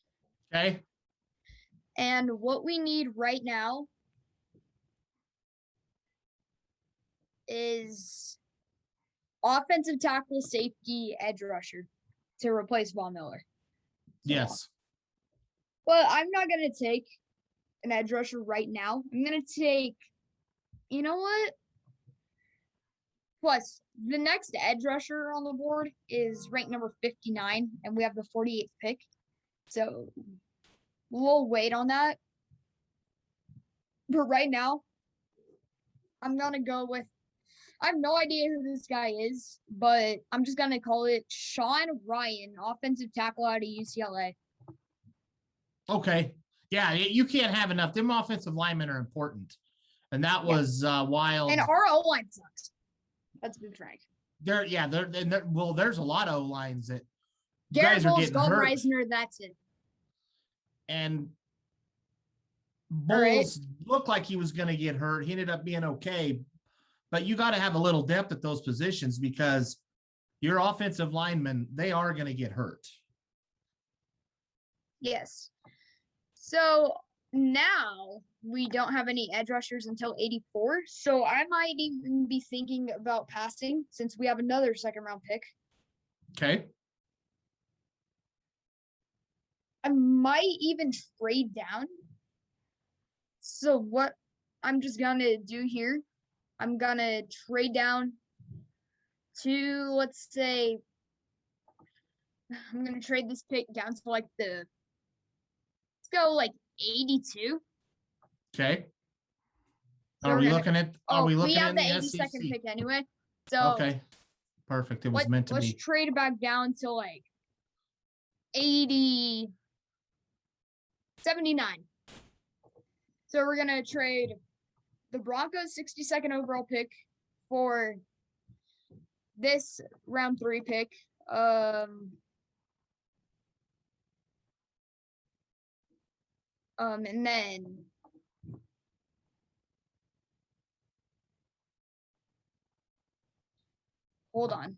Okay. And what we need right now is offensive tackle, safety, edge rusher to replace Von Miller. Yes. But I'm not going to take an edge rusher right now. I'm going to take, you know what? Plus, the next edge rusher on the board is ranked number 59, and we have the 48th pick. So we'll wait on that. But right now, I'm going to go with, I have no idea who this guy is, but I'm just going to call it Sean Ryan, offensive tackle out of UCLA. Okay. Yeah, you can't have enough. Them offensive linemen are important. And that was wild. And our O-line sucks. Let's be frank. There's a lot of lines that Garrett guys are Bowles, getting Dalton hurt. Reisner, that's it. And All right. Bowles looked like he was going to get hurt. He ended up being okay. But you got to have a little depth at those positions because your offensive linemen, they are going to get hurt. Yes. So now we don't have any edge rushers until 84. So I might even be thinking about passing since we have another second round pick. Okay. I might even trade down. So what I'm just going to do here, I'm going to trade down to, let's say, I'm going to trade this pick down to like let's go like 82. Okay. So Are we're we gonna- looking at? we have the in 82nd pick anyway. So Okay. Perfect. It was meant to let's be. trade back down to like 79. So we're gonna trade the Broncos 62nd overall pick for this round 3 pick. And then hold on.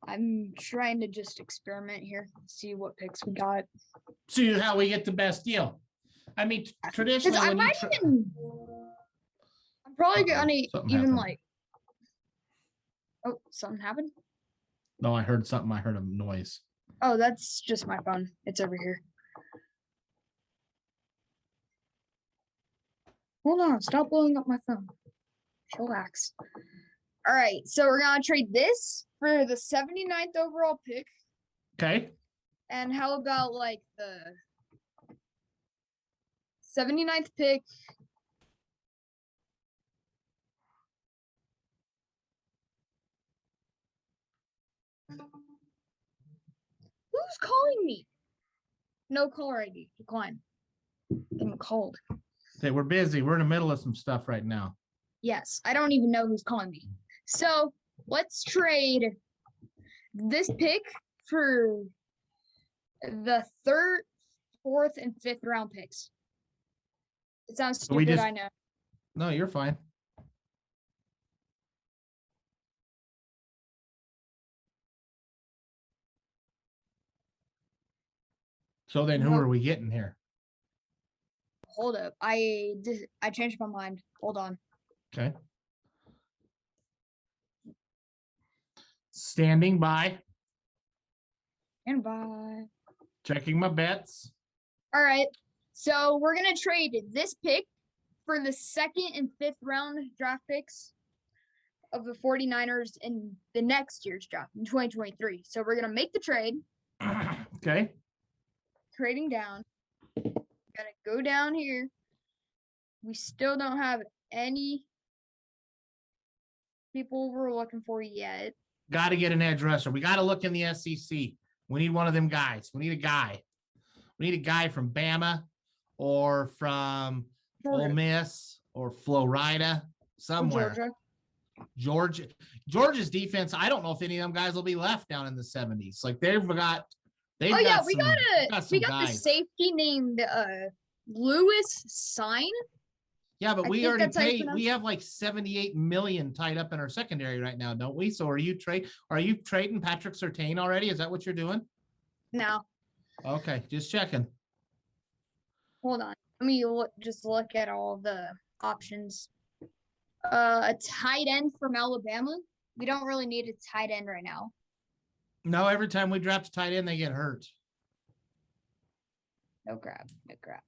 I'm trying to just experiment here, see what picks we got. See how we get the best deal. I mean, traditionally, I when you might even. I'm probably Uh-oh, gonna something even happened. like. Oh, something happened. No, I heard something. I heard a noise. Oh, that's just my phone. It's over here. Hold on, stop blowing up my phone. Chillax. All right, so we're gonna trade this for the 79th overall pick. Okay. And how about like the 79th pick? Who's calling me? No caller ID. Decline. I'm cold. Okay, we're busy. We're in the middle of some stuff right now. Yes, I don't even know who's calling me. So let's trade this pick for the third, fourth, and fifth round picks. It sounds So we stupid, just- I know. No, you're fine. So then who Nope. are we getting here? Hold up. I changed my mind. Hold on. Okay. Standing by, And bye. checking my bets. All right. So we're gonna trade this pick for the second and fifth round draft picks of the 49ers in the next year's draft in 2023. So we're gonna make the trade, Okay. trading down. Gotta go down here. We still don't have any people we're looking for yet. Got to get an edge rusher. We got to look in the SEC. We need one of them guys. We need a guy. We need a guy from Bama or from Ole Miss or Florida, somewhere. Georgia's defense. I don't know if any of them guys will be left down in the 70s. Like they've got. Oh yeah, got we some- got some the guys. safety named Lewis Sign. Yeah, but I we think already that's how you paid. pronounce We it. have like 78 million tied up in our secondary right now, don't we? So are you trading Patrick Surtain already? Is that what you're doing? No, Okay, just checking. hold on. Let me just look at all the options. A tight end from Alabama. We don't really need a tight end right now. No, every time we draft a tight end, they get hurt. No crap. No crap.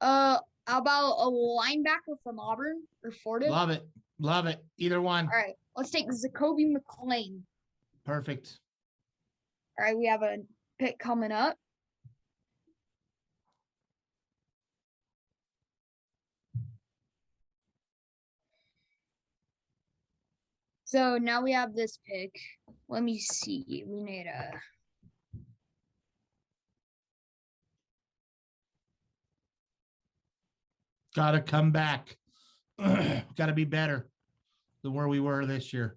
How about a linebacker from Auburn or Florida? Love it. Love it. Either one. All right, let's take Jacoby McClain. Perfect. All right, we have a pick coming up. So now we have this pick. Let me see. We need a. Got to come back. Got to be better than where we were this year.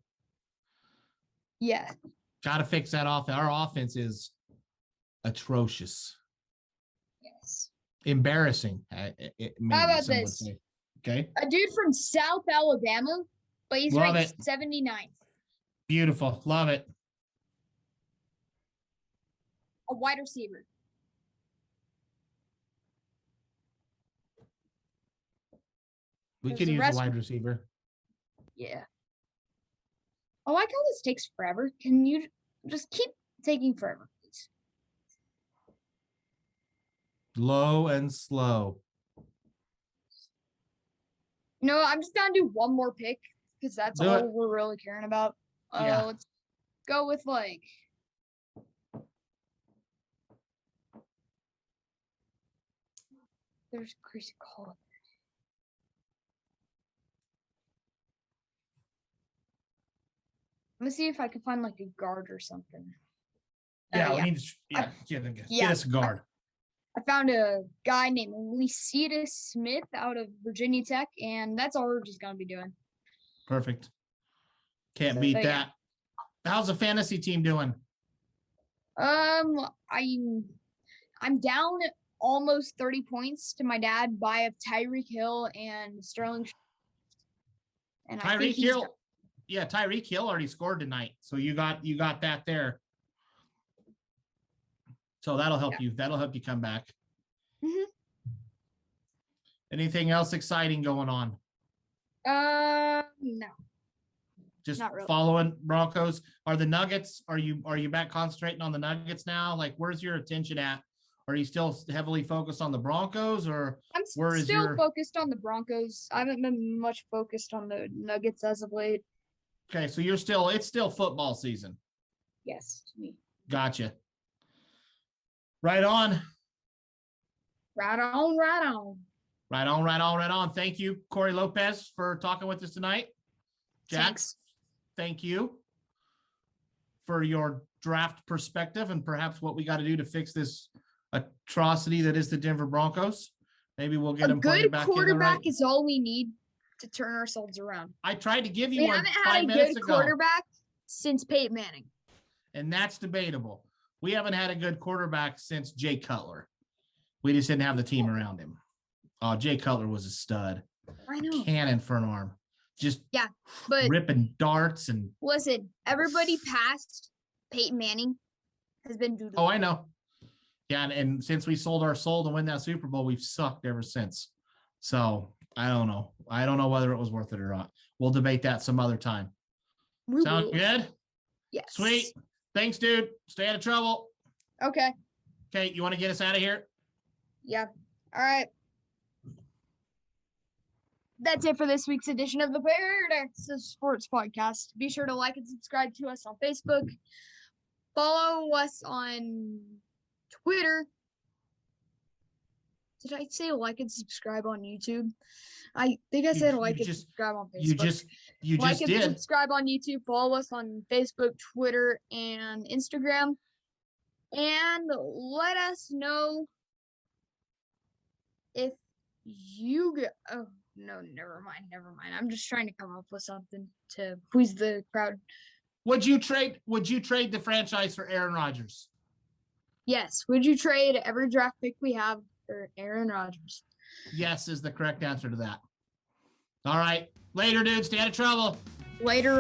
Yeah. Got to fix that off. Our offense is atrocious. Yes. Embarrassing. How about some would this? say. Okay. A dude from South Alabama, but he's Love ranked it. 79th. Beautiful. Love it. A wide receiver. We There's could the use a rest- wide receiver. Yeah. I like how this takes forever. Can you just keep taking forever, please? Low and slow. You know, I'm just gonna do one more pick because that's Do all it. we're really caring about. Yeah. Let's go with like. There's Chris Cole. Let me see if I can find like a guard or something. Yeah, yeah. we need to get Yeah. us a guard. I found a guy named Lycida Smith out of Virginia Tech, and that's all we're just gonna be doing. Perfect. Can't So, beat yeah. that. How's the fantasy team doing? I'm down almost 30 points to my dad by of Tyreek Hill and Sterling. And I think Tyreek he's Hill. Yeah, Tyreek Hill already scored tonight. So you got that there. So that'll help you. That'll help you come back. Mhm. Anything else exciting going on? No. Just Not really. following Broncos. Are the Nuggets? Are you back concentrating on the Nuggets now? Like, where's your attention at? Are you still heavily focused on the Broncos, or I'm where is still your- focused on the Broncos. I haven't been much focused on the Nuggets as of late. okay? So it's still football season. Yes, to me. Gotcha. Right on. Right on, right on. Right on, right on, right on. Thank you, Cory Lopez, for talking with us tonight. Jack, Thanks. thank you. for your draft perspective and perhaps what we got to do to fix this atrocity that is the Denver Broncos. Maybe we'll get A them pointed good back in the quarterback right. is all we need to turn ourselves around. I tried to give you We one haven't 5 had a minutes good ago, quarterback since Peyton Manning. and that's debatable. We haven't had a good quarterback since Jay Cutler. We just didn't have the team around him. Oh, Jay Cutler was a stud. I know. Cannon for an arm. Just But ripping darts and listen, everybody past Peyton Manning has been doo-doo. oh, I know. Yeah, and since we sold our soul to win that Super Bowl, we've sucked ever since. So I don't know. I don't know whether it was worth it or not. We'll debate that some other time. We Sound will. good? Yes. Sweet. Thanks, dude. Stay out of trouble. Okay. Okay, you want to get us out of here? Yeah. All right. That's it for this week's edition of the Paradox of Sports Podcast. Be sure to like and subscribe to us on Facebook. Follow us on Twitter. Did I say like and subscribe on YouTube? I think I said like and subscribe on Facebook. You like just and did. subscribe on YouTube. Follow us on Facebook, Twitter, and Instagram. And let us know if you get. Oh no, never mind. I'm just trying to come up with something to please the crowd. Would you trade the franchise for Aaron Rodgers? Yes. Would you trade every draft pick we have for Aaron Rodgers? Yes is the correct answer to that. All right. Later, dude. Stay out of trouble. Later,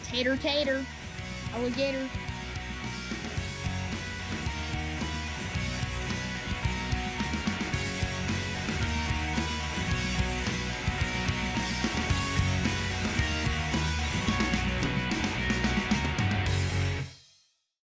tater, alligator.